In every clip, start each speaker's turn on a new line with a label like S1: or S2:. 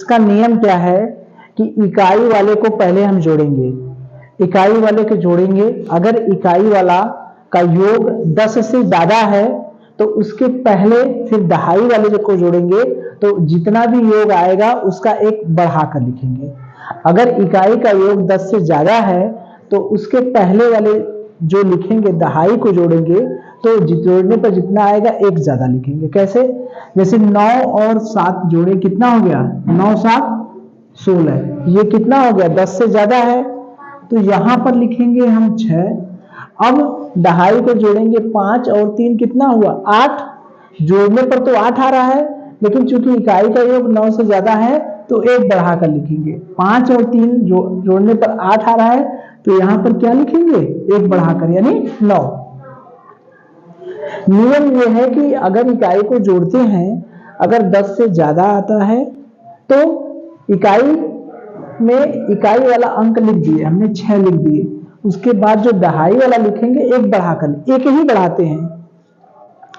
S1: इसका नियम क्या है कि इकाई वाले को पहले हम जोड़ेंगे, इकाई वाले को जोड़ेंगे। अगर इकाई वाला का योग 10 से ज्यादा है तो उसके पहले फिर दहाई वाले को जोड़ेंगे, तो जितना भी योग आएगा उसका एक बढ़ाकर लिखेंगे। अगर इकाई का योग 10 से ज्यादा है तो उसके पहले वाले जो लिखेंगे दहाई को जोड़ेंगे, तो जोड़ने पर जितना आएगा एक ज्यादा लिखेंगे। कैसे? जैसे 9 और 7 जोड़े कितना हो गया? 9 7 16। ये कितना हो गया? 10 से ज्यादा है, तो यहां पर लिखेंगे हम 6। अब दहाई को जोड़ेंगे 5 और 3 कितना हुआ? 8। जोड़ने पर तो 8 आ रहा है, लेकिन चूंकि इकाई का योग 9 से ज्यादा है तो एक बढ़ाकर लिखेंगे। 5 और 3 जोड़ने पर 8 आ रहा है, तो यहां पर क्या लिखेंगे? एक बढ़ाकर, यानी 9। नियम यह है कि अगर इकाई को जोड़ते हैं, अगर 10 से ज्यादा आता है तो इकाई में इकाई वाला अंक लिख दिए हमने, 6 लिख दिए। उसके बाद जो दहाई वाला लिखेंगे एक बढ़ाकर, एक ही बढ़ाते हैं।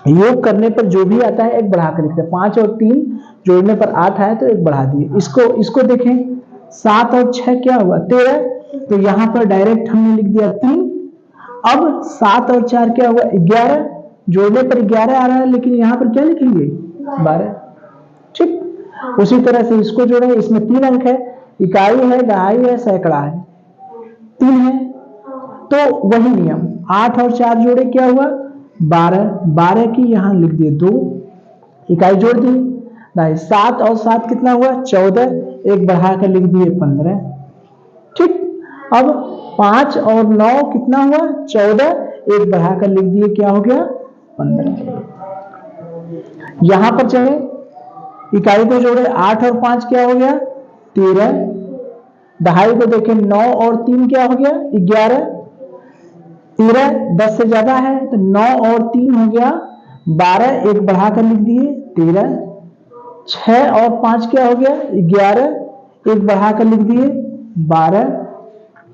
S1: योग करने पर जो भी आता है एक बढ़ाकर लिखते हैं। 5 और 3 जोड़ने पर 8 आए तो एक बढ़ा दिए। इसको देखें, 7 और 6 क्या हुआ? 13। तो यहां पर डायरेक्ट हमने लिख दिया 3। अब 7 और 4 क्या हुआ? 11। जोड़ने पर 11 आ रहा है, लेकिन यहां पर क्या लिखेंगे? 12। ठीक उसी तरह से इसको जोड़े, इसमें 3 अंक है, इकाई है, दहाई है, सैकड़ा है, 3 है। तो वही नियम, 8 और 4 जोड़े क्या हुआ? 12। 12 की यहां लिख दिए 2, इकाई जोड़ दी। 7 और 7 कितना हुआ? 14। एक बढ़ाकर लिख दिए 15। ठीक। अब 5 और 9 कितना हुआ? 14। एक बढ़ाकर लिख दिए, क्या हो गया? 15। यहां पर चले, इकाई को जोड़े, 8 और 5 क्या हो गया? 13। दहाई को देखें, 9 और 3 क्या हो गया? 11। 13 10 से ज्यादा है तो 9 और 3 हो गया 12। एक बढ़ाकर लिख दिए 13। 6 और 5 क्या हो गया? 11। एक बढ़ाकर लिख दिए 12।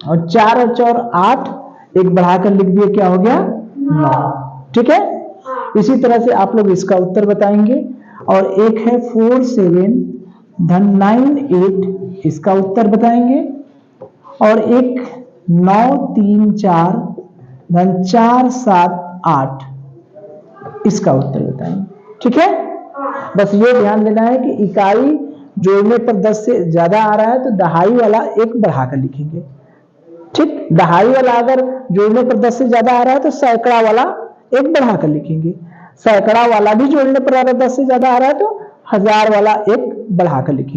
S1: और 4 और 4 8। एक बढ़ाकर लिख दिए, क्या हो गया? 9। ठीक है। इसी तरह से आप लोग इसका उत्तर बताएंगे। और एक है 4 7 धन 9 8, इसका उत्तर बताएंगे। और एक 9 3 4 धन 4 7 8, इसका उत्तर बताएंगे। ठीक है। बस ये ध्यान देना है कि इकाई जोड़ने पर 10 से ज्यादा आ रहा है तो दहाई वाला एक बढ़ाकर लिखेंगे। ठीक। दहाई वाला अगर जोड़ने पर 10 से ज्यादा आ रहा है तो सैकड़ा वाला एक बढ़ाकर लिखेंगे। सैकड़ा वाला भी जोड़ने पर 10 से ज्यादा आ रहा है तो 1000 वाला एक बढ़ाकर लिखेंगे।